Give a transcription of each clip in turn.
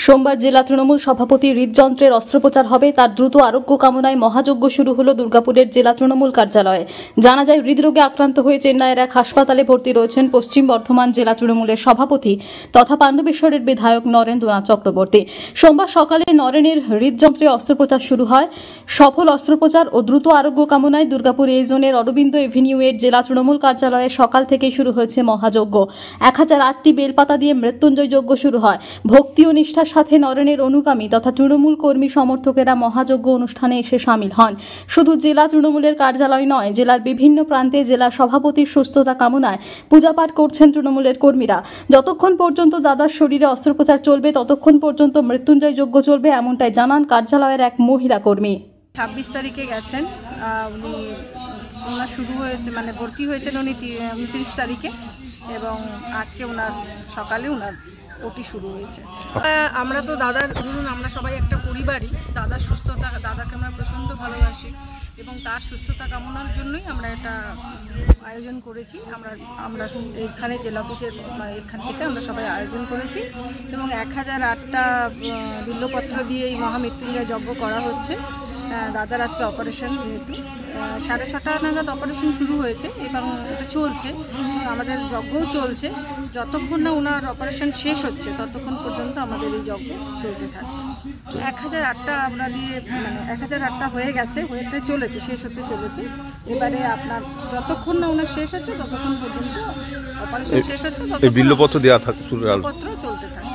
সোমবার জেলা তৃণমূল সভাপতি হৃদযন্ত্রের অস্ত্রোপচার হবে। তার দ্রুত আরোগ্য কামনায় মহাযজ্ঞ শুরু হলো দুর্গাপুরের জেলা তৃণমূল কার্যালয়ে। জানা যায়, হৃদরোগে আক্রান্ত হয়ে চেন্নাইয়ের এক হাসপাতালে ভর্তি রয়েছেন পশ্চিম বর্ধমান জেলা তৃণমূলের সভাপতি তথা পাণ্ডবেশ্বরের বিধায়ক নরেন্দ্রনাথ চক্রবর্তী। সোমবার সকালে নরেনের হৃদযন্ত্রে অস্ত্রোপচার শুরু হয়। সফল অস্ত্রোপচার ও দ্রুত আরোগ্য কামনায় দুর্গাপুর এই জোনের অরবিন্দ এভিনিউয়ের জেলা তৃণমূল কার্যালয়ে সকাল থেকেই শুরু হয়েছে মহাযজ্ঞ। 1008টি বেলপাতা দিয়ে মৃত্যুঞ্জয় যজ্ঞ শুরু হয়। ভক্তি ও নিষ্ঠার সাথে নরেনের অনুগামী তথা তৃণমূল কর্মী সমর্থকেরা মহাযজ্ঞ অনুষ্ঠানে এসে সামিল হন। শুধু জেলা তৃণমূলের কার্যালয় নয়, জেলার বিভিন্ন প্রান্তে জেলা সভাপতির সুস্থতা কামনায় পূজাপাঠ করছেন তৃণমূলের কর্মীরা। যতক্ষণ পর্যন্ত দাদার শরীরে অস্ত্রোপচার চলবে ততক্ষণ পর্যন্ত মৃত্যুঞ্জয় যজ্ঞ চলবে, এমনটাই জানান কার্যালয়ের এক মহিলা কর্মী। 26 তারিখে গেছেন উনি, ওনার শুরু হয়েছে মানে ভর্তি হয়েছেন উনি 29 তারিখে, এবং আজকে ওনার সকালে ওনার ওটি শুরু হয়েছে। আমরা তো দাদার ধরুন আমরা সবাই একটা পরিবারই, দাদার সুস্থতা, দাদাকে আমরা প্রচণ্ড ভালোবাসি এবং তার সুস্থতা কামনার জন্যই আমরা এটা আয়োজন করেছি। আমরা এইখানে জেলা অফিসের এখান থেকে আমরা সবাই আয়োজন করেছি এবং 1008টা বিল্লপত্র দিয়ে এই মহামৃত্যুঞ্জয় যজ্ঞ করা হচ্ছে। দাদার আজকে অপারেশন, যেহেতু 6:30 নাগাদ অপারেশন শুরু হয়েছে এবং এটা চলছে, আমাদের যজ্ঞও চলছে। যতক্ষণ না ওনার অপারেশন শেষ হচ্ছে ততক্ষণ পর্যন্ত আমাদের এই যজ্ঞ চলতে থাকে। 1008টা আমরা দিয়ে মানে 1008টা হয়ে গেছে, হতে চলেছে, শেষ হতে চলেছে। এবারে আপনার যতক্ষণ না ওনার শেষ হচ্ছে ততক্ষণ পর্যন্ত অপারেশন শেষ হচ্ছে, বিল্লপত্র দেওয়া থাকে, বিল্লপত্র চলতে থাকে।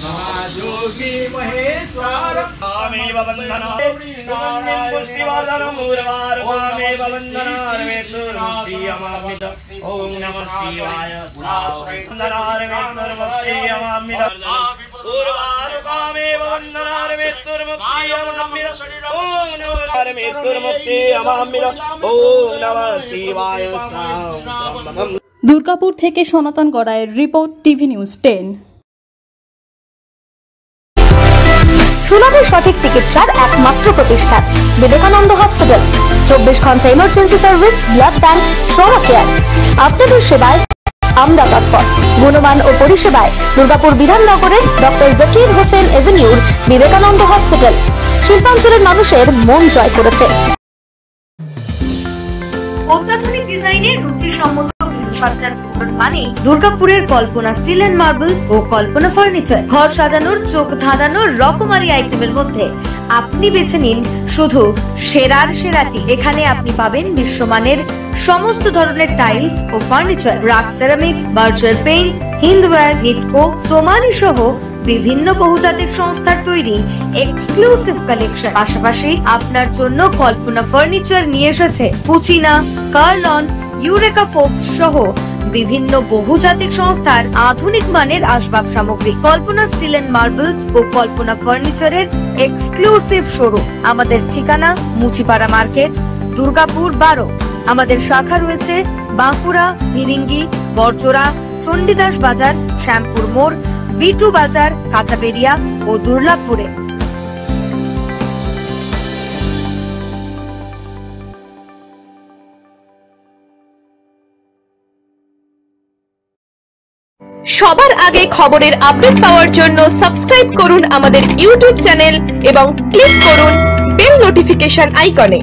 महायोगी महेश्वर कामेव बंधना पुष्टिवर्धन मूलवार कामेव बंधना श्रीयमामित ओम नमः शिवाय बंधना श्रीयमामित पूर्वार कामेव बंधना श्रीयमामित ओम नमः श्रीयमामित ओम नमः शिवाय। দুর্গাপুর থেকে সনাতন গড়াইয়ের রিপোর্ট, টিভি নিউজ 10। সুলভ সঠিক চিকিৎসার একমাত্র প্রতিষ্ঠান বিবেকানন্দ হসপিটাল। 24 ঘন্টা emergency service, blood bank, trauma care. আপনাদের সেবায় আমরা তৎপর। গুণমান ও পরিষেবায় দুর্গাপুর বিধাননগরের ডক্টর জাকির হোসেন এভিনিউর বিবেকানন্দ হসপিটাল শিল্পাঞ্চলের মানুষের মন জয় করেছে। অত্যাধুনিক ডিজাইনের রুচিসম্মত সজ্জার মানে দুর্গাপুরের কল্পনা স্টিল এন্ড মার্বেলস ও কল্পনা ফার্নিচার। ঘর সাজানোর, চোখ ধাঁধানোর রকমারি আইটেমের মধ্যে আপনি বেছে নিন শুধু সেরার সেরাটি। এখানে আপনি পাবেন বিশ্বমানের সমস্ত ধরনের টাইলস ও furniture, RAK ceramics, Berger paints, Hindware, Nitco, Somany সহ বিভিন্ন বহুজাতিক সংস্থার তৈরি এক্সক্লুসিভ কালেকশন। পাশাপাশি আপনার জন্য কল্পনা ফার্নিচার নিয়ে এসেছে পুচিনা, কার্লন, ইউরেকা ফোকস সহ বিভিন্ন বহুজাতিক সংস্থার আধুনিক মানের আসবাব সামগ্রী। কল্পনা স্টিল এন্ড মার্বেলস ও কল্পনা ফার্নিচারের এক্সক্লুসিভ শোরুম। আমাদের ঠিকানা মুচিপাড়া মার্কেট, দুর্গাপুর 12। আমাদের শাখা রয়েছে বাঁকুড়া, ফিরিঙ্গি, বড়জোড়া, চণ্ডীদাস বাজার, শ্যামপুর মোড়, বিটু বাজার, কাঁচাবেড়িয়া ও দুর্লাভপুরে। সবার আগে খবরের আপডেট পাওয়ার জন্য সাবস্ক্রাইব করুন আমাদের ইউটিউব চ্যানেল এবং ক্লিক করুন বেল নোটিফিকেশন আইকনে।